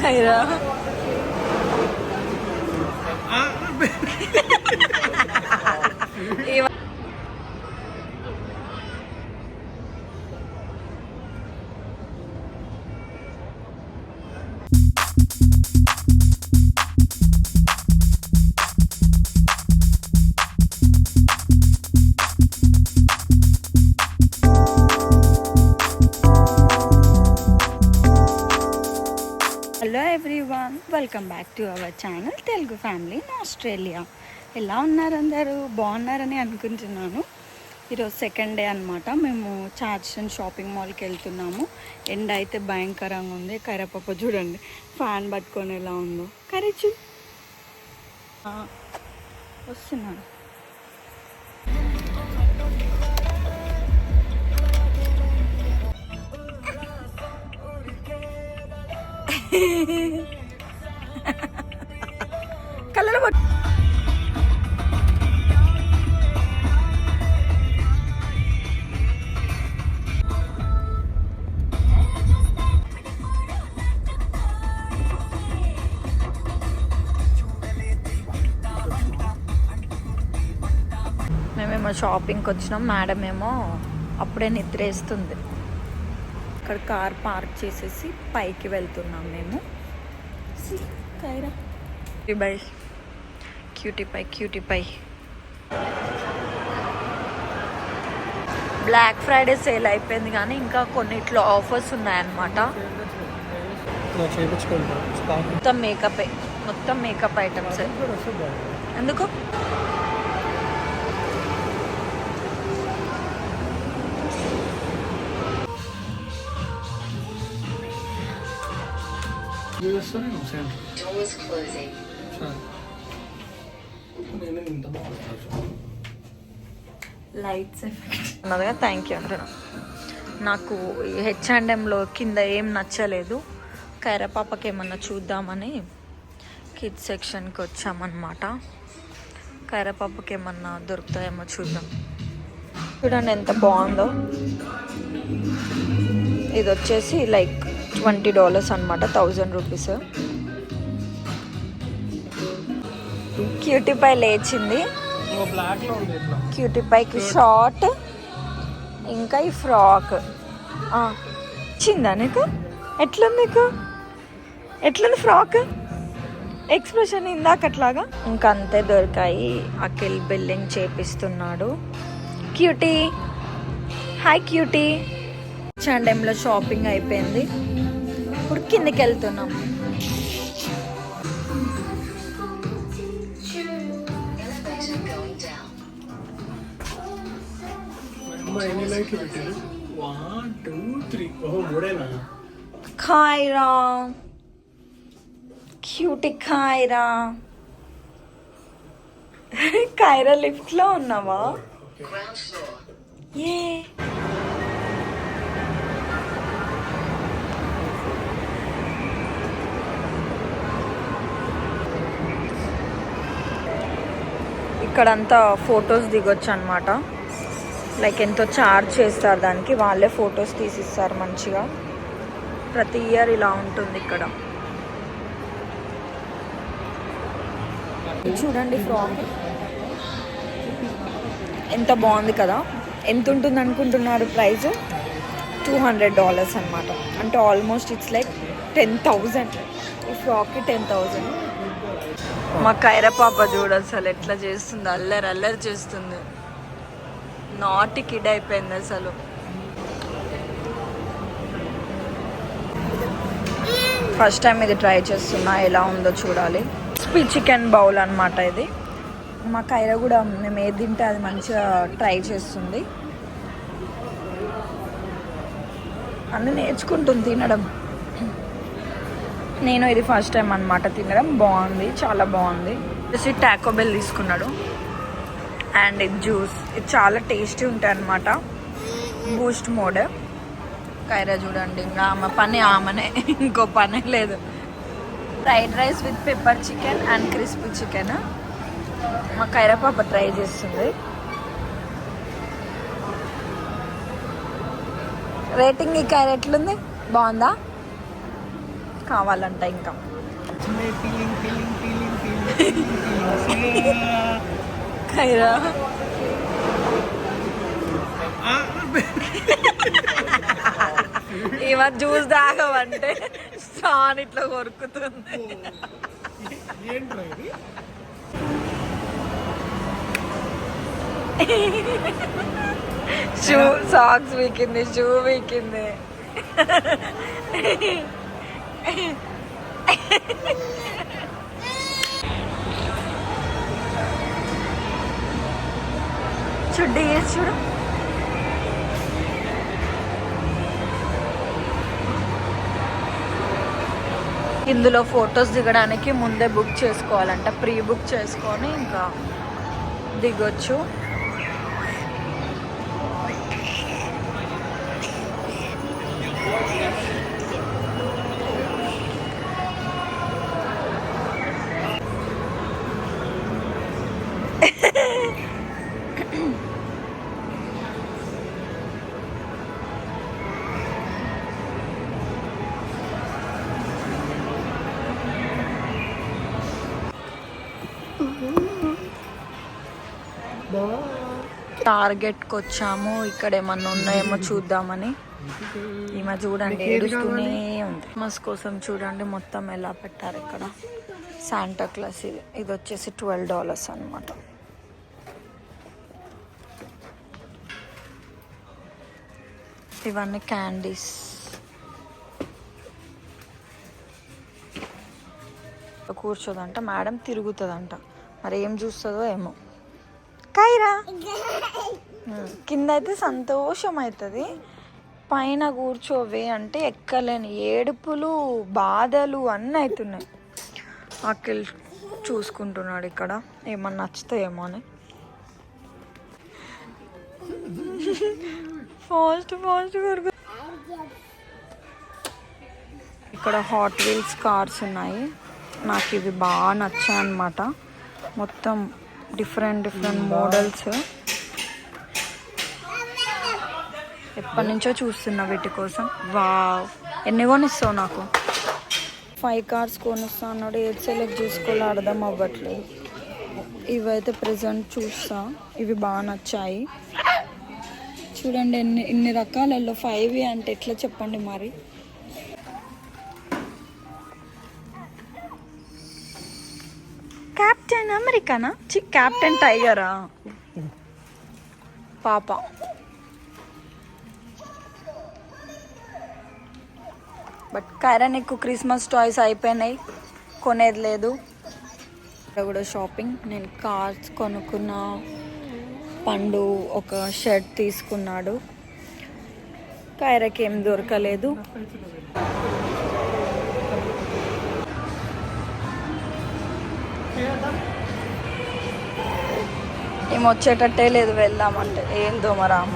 Kiara hello everyone, welcome back to our channel Telugu family in Australia. ఎలా ఉన్నారు అందరూ? బాగున్నారని అనుకుంటున్నాను. ఈరోజు సెకండ్ డే అనమాట. మేము చార్జన్ షాపింగ్ మాల్కి వెళ్తున్నాము. ఎండ అయితే భయంకరంగా ఉంది. కైరపప్ప చూడండి ఫ్యాన్ పట్టుకొని ఎలా ఉందో. కరిచు వస్తున్నాను. కళ్ళలో మేమేమో షాపింగ్కి వచ్చినాం. మేడం ఏమో అప్పుడే నిద్రేస్తుంది. ఇక్కడ కార్ పార్క్ చేసేసి పైకి వెళ్తున్నాం మేము. బై క్యూటీ పై బ్లాక్ ఫ్రైడే సేల్ అయిపోయింది, కానీ ఇంకా కొన్నిట్లో ఆఫర్స్ ఉన్నాయన్నమాట. మొత్తం మేకప్ ఐటమ్స్. ఎందుకు లైట్స్ ఉన్నదిగా. థ్యాంక్ యూ అంటున్నా. నాకు H&Mలో కింద ఏం నచ్చలేదు. కైరపాపకి ఏమన్నా చూద్దామని కిడ్స్ సెక్షన్కి వచ్చామన్నమాట. కైరపాపకి ఏమన్నా దొరుకుతాయేమో చూద్దాం. చూడండి ఎంత బాగుందో. ఇది వచ్చేసి లైక్ $20 అనమాట, 1000 రూపీస్. క్యూటీ పై లేచింది. క్యూటీ పైకి షార్ట్, ఇంకా ఈ ఫ్రాక్ ఇచ్చిందా నీకు? ఎట్లుంది ఫ్రాక్? ఎక్స్ప్రెషన్ ఇందాకట్లాగా. ఇంకా అంతే దొరికాయి. అఖిల్ బిల్లింగ్ చేపిస్తున్నాడు. Cutie, hi cutie. H&Mలో షాపింగ్ అయిపోయింది. ఇప్పుడు కిందికి వెళ్తున్నాం. ఖైరా, క్యూటీ ఖైరా. ఖైరా లిఫ్ట్ లో ఉన్నావా? ఏ ఇక్కడంతా ఫొటోస్ దిగొచ్చు అనమాట. లైక్ ఎంతో ఛార్జ్ చేస్తారు దానికి. వాళ్ళే ఫొటోస్ తీసిస్తారు మంచిగా. ప్రతి ఇయర్ ఇలా ఉంటుంది ఇక్కడ. చూడండి ఫ్రాక్ ఎంత బాగుంది కదా. ఎంత ఉంటుంది అనుకుంటున్నారు ప్రైస్? $200 అనమాట. అంటే ఆల్మోస్ట్ ఇట్స్ లైక్ 10,000. ఈ ఫ్రాక్కి 10,000. మా కైరా పాప చూడ అసలు ఎట్లా చేస్తుంది. అల్లరి చేస్తుంది. నాటి కిడ్ అయిపోయింది అసలు. ఫస్ట్ టైం ఇది ట్రై చేస్తున్నా, ఎలా ఉందో చూడాలి. క్రిస్పీ చికెన్ బౌల్ అనమాట ఇది. మా కైరా కూడా మేము ఏది తింటే అది మంచిగా ట్రై చేస్తుంది. అన్నీ నేర్చుకుంటుంది తినడం. నేను ఇది ఫస్ట్ టైం అనమాట తినడం. బాగుంది, చాలా బాగుంది. టాకో బెల్ తీసుకున్నాడు. అండ్ ఇది జ్యూస్. ఇది చాలా టేస్టీ ఉంటాయి అన్నమాట. Boost mode. కైరా చూడండి, ఇంకా ఆమె పని ఆమెనే, ఇంకో పనే లేదు. Fried rice with pepper chicken and crispy chicken. మా కైరా పాప ట్రై చేస్తుంది. రేటింగ్ ఈ కైరా ఎట్లుంది? బాగుందా? కావాలంట ఇంకా. కైరా ఇవ జ్యూస్ తాగవంటే స్ట్రాన్ ఇట్లా కొరుకుతుంది. షూ సాక్స్ వీకింది, షూ వీకింది. చుడ్డీ వేసి చూడు. ఇందులో ఫొటోస్ దిగడానికి ముందే బుక్ చేసుకోవాలంట. ప్రీ బుక్ చేసుకొని ఇంకా దిగొచ్చు. టార్గెట్కి వచ్చాము. ఇక్కడ ఏమన్నా ఉన్నాయేమో చూద్దామని. ఈమె చూడండి ఏడుస్తూనే ఉంది. క్రిస్మస్ కోసం చూడండి మొత్తం ఎలా పెట్టారు ఇక్కడ. శాంటా క్లాస్ ఇది వచ్చేసి $12 అన్నమాట. ఇవన్నీ క్యాండీస్. కూర్చోదంట మేడం, తిరుగుతుందంట. మరి ఏం చూస్తుందో ఏమో. కైరా కింద అయితే సంతోషం అవుతుంది, పైన కూర్చోవే అంటే ఎక్కలేని ఏడుపులు బాధలు అన్నీ అవుతున్నాయి. అఖిల్ చూసుకుంటున్నాడు ఇక్కడ ఏమన్నా నచ్చుతాయేమో అని. ఫాస్ట్ కొరకు. ఇక్కడ హాట్ వీల్స్ కార్స్ ఉన్నాయి. నాకు ఇవి బాగా నచ్చాయి అన్నమాట. మొత్తం డిఫరెంట్ మోడల్స్. ఎప్పటి నుంచో చూస్తున్నా వీటి కోసం. వావ్, ఎన్ని కొనిస్తావు నాకు? 5 కార్స్ కొనిస్తా అన్నాడు. ఏది సెలెక్ట్ చేసుకోవాలో అర్థం అవ్వట్లేదు. ఇవైతే ప్రెజెంట్ చూస్తా. ఇవి బాగా నచ్చాయి. చూడండి ఇన్ని రకాలలో 5 అంటే ఎట్లా చెప్పండి మరి. క్యాప్టెన్ అమెరికానా? క్యాప్టెన్ టైగరా పాప. బట్ కైరా నీకు క్రిస్మస్ టాయ్స్ అయిపోయినాయి, కొనేది లేదు. ఇక్కడ కూడా షాపింగ్. నేను కార్స్ కొనుక్కున్న, పండు ఒక షర్ట్ తీసుకున్నాడు. కైరాకి ఏం దొరకలేదు. ఏం వచ్చేటట్టే లేదు వెళ్దామంటే. ఏందో మరామ,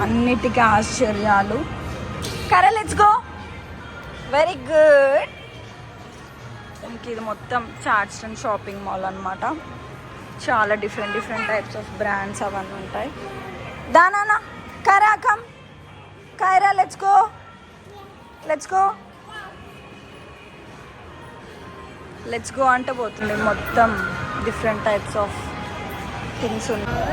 అన్నిటికీ ఆశ్చర్యాలు. Kaira let's go. Very good. ఇంక ఇది మొత్తం చార్ల్స్టన్ షాపింగ్ మాల్ అన్నమాట. చాలా డిఫరెంట్ టైప్స్ ఆఫ్ బ్రాండ్స్ అవన్నీ ఉంటాయి. దానా Kyra come. Kyra let's go. Let's go అంటే పోతుంది. మొత్తం డిఫరెంట్ టైప్స్ ఆఫ్ థింగ్స్ ఉన్నాయి.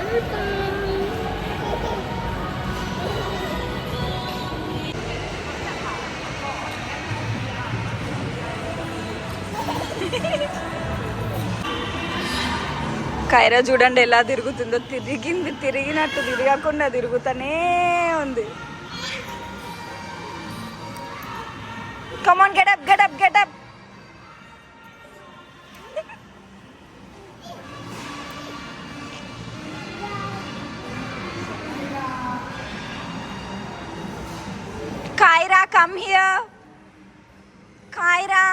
కైరా చూడండి ఎలా తిరుగుతుందో. తిరిగినట్టు తిరగకుండా తిరుగుతూనే ఉంది. Come on get up. Kyra, come here. Kyra.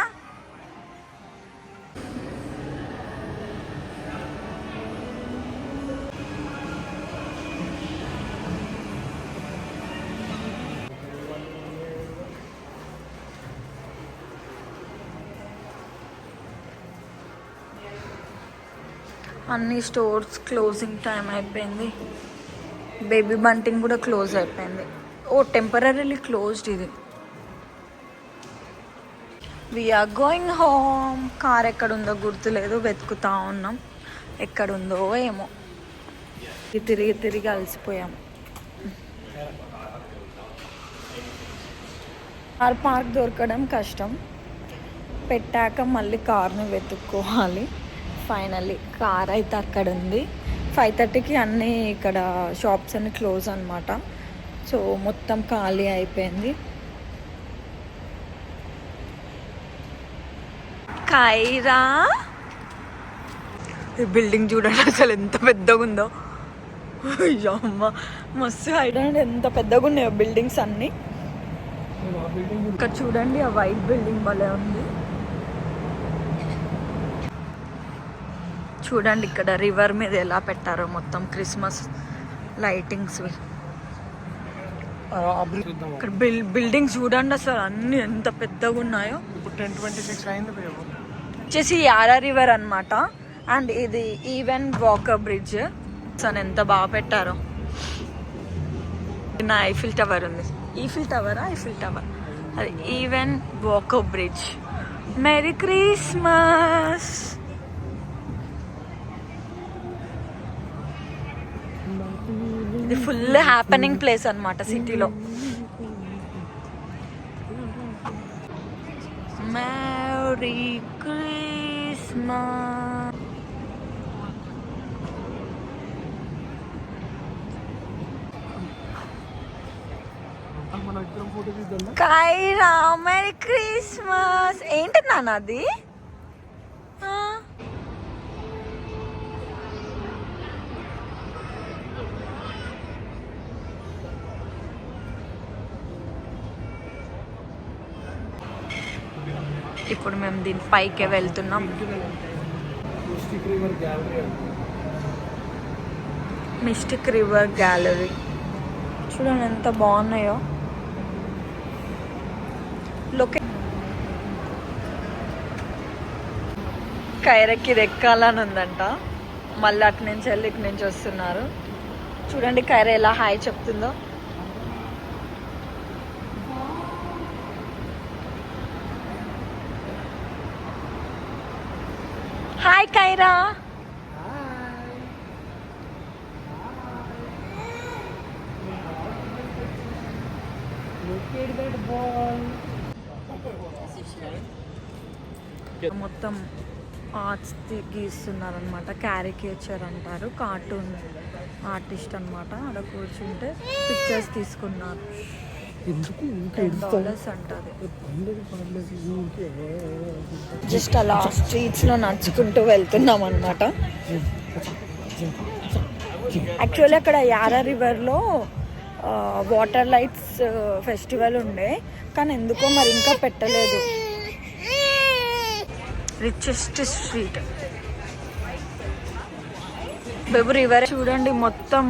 అన్ని స్టోర్స్ క్లోజింగ్ టైం అయిపోయింది. బేబీ బంటింగ్ కూడా క్లోజ్ అయిపోయింది. ఓ టెంపరీలీ క్లోజ్డ్ ఇది. We are going home. కార్ ఎక్కడుందో గుర్తులేదు, వెతుకుతా ఉన్నాం. ఎక్కడుందో ఏమో. తిరిగి తిరిగి అలసిపోయాం. కార్ పార్క్ దొరకడం కష్టం. పెట్టాక మళ్ళీ కార్ని వెతుక్కోవాలి. ఫైనల్లీ కార్ అయితే అక్కడ ఉంది. 5:30కి అన్నీ ఇక్కడ షాప్స్ అన్ని క్లోజ్ అనమాట. సో మొత్తం ఖాళీ అయిపోయింది. కైరా, ఈ బిల్డింగ్ చూడండి అసలు ఎంత పెద్దగా ఉందో. అమ్మ మస్తు హైట్ అండి, ఎంత పెద్దగా ఉన్నాయో బిల్డింగ్స్ అన్నీ. ఇక్కడ చూడండి ఆ వైట్ బిల్డింగ్ భలే ఉంది. చూడండి ఇక్కడ రివర్ మీద ఎలా పెట్టారో మొత్తం క్రిస్మస్ లైటింగ్స్. ఇక్కడ బిల్డింగ్స్ చూడండి అసలు అన్ని ఎంత పెద్దగా ఉన్నాయో. వచ్చేసి యారా రివర్ అనమాట. అండ్ ఇది ఈవెన్ వాకర్ బ్రిడ్జ్. అసలు ఎంత బాగా పెట్టారో. నా ఐఫిల్ టవర్ ఉంది. ఈఫిల్ టవర్ అది Evan Walker bridge. Merry Christmas. ఇది ఫుల్ హ్యాపెనింగ్ ప్లేస్ అనమాట సిటీలో. Merry Christmas. Kyra merry Christmas. ఏంటి నాన్న అది? ఇప్పుడు మేము దీని పైకే వెళ్తున్నాం. మిస్టిక్ రివర్ గ్యాలరీ చూడండి ఎంత బాగున్నాయో. కైరకి రెక్కాలని ఉందంట. మళ్ళీ అటు నుంచి వెళ్ళి ఇటు నుంచి వస్తున్నారు. చూడండి కైర ఎలా హాయ్ చెప్తుందో. హాయ్ కైరా. మొత్తం ఆర్ట్స్ గీస్తున్నారనమాట. క్యారికేచర్ అంటారు. కార్టూన్ ఆర్టిస్ట్ అనమాట. అక్కడ కూర్చుంటే పిక్చర్స్ తీసుకున్నారు. $10 అంటారు. జస్ట్ అలా స్ట్రీట్స్ లో నడుచుకుంటూ వెళ్తున్నాం అనమాట. యాక్చువల్లీ అక్కడ యారా రివర్లో వాటర్ లైట్స్ ఫెస్టివల్ ఉండే, కానీ ఎందుకో మరి ఇంకా పెట్టలేదు. రిచెస్ట్ స్ట్రీట్ బెబు రివర్. చూడండి మొత్తం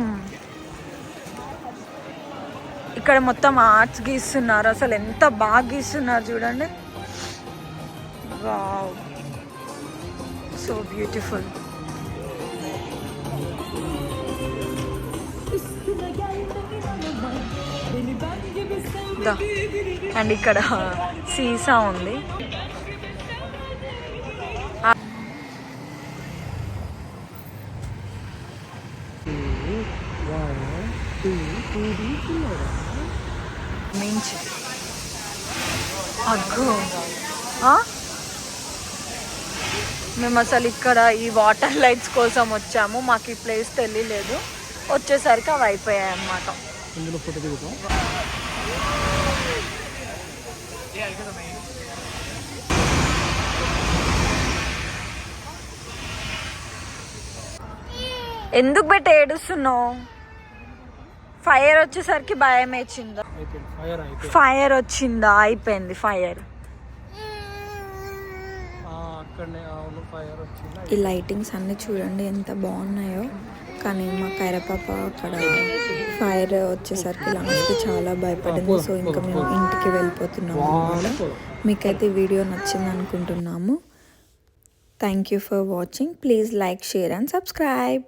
ఇక్కడ మొత్తం ఆర్ట్స్ గీస్తున్నారు. అసలు ఎంత బాగా గీస్తున్నారు చూడండి. Wow, so beautiful. అండ్ ఇక్కడ సీసా ఉంది. మించి అగ్గో. మేము అసలు ఇక్కడ ఈ వాటర్ లైట్స్ కోసం వచ్చాము. మాకు ఈ ప్లేస్ తెలియలేదు. వచ్చేసరికి అవి అయిపోయాయి అన్నమాట. ఎందుకు బెట్ట ఏడుస్తున్నావు? ఫైర్ వచ్చేసరికి భయం వేసిందా? ఫైర్ వచ్చిందా? అయిపోయింది ఫైర్. ఈ లైటింగ్స్ అన్ని చూడండి ఎంత బాగున్నాయో. కానీ మా కైరపాప అక్కడ ఫైర్ వచ్చేసరికి లాస్ట్కి చాలా భయపడింది. సో ఇంకా మేము ఇంటికి వెళ్ళిపోతున్నాము అన్నమాట. మీకైతే వీడియో నచ్చింది అనుకుంటున్నాము. Thank you for watching. Please like, share and subscribe.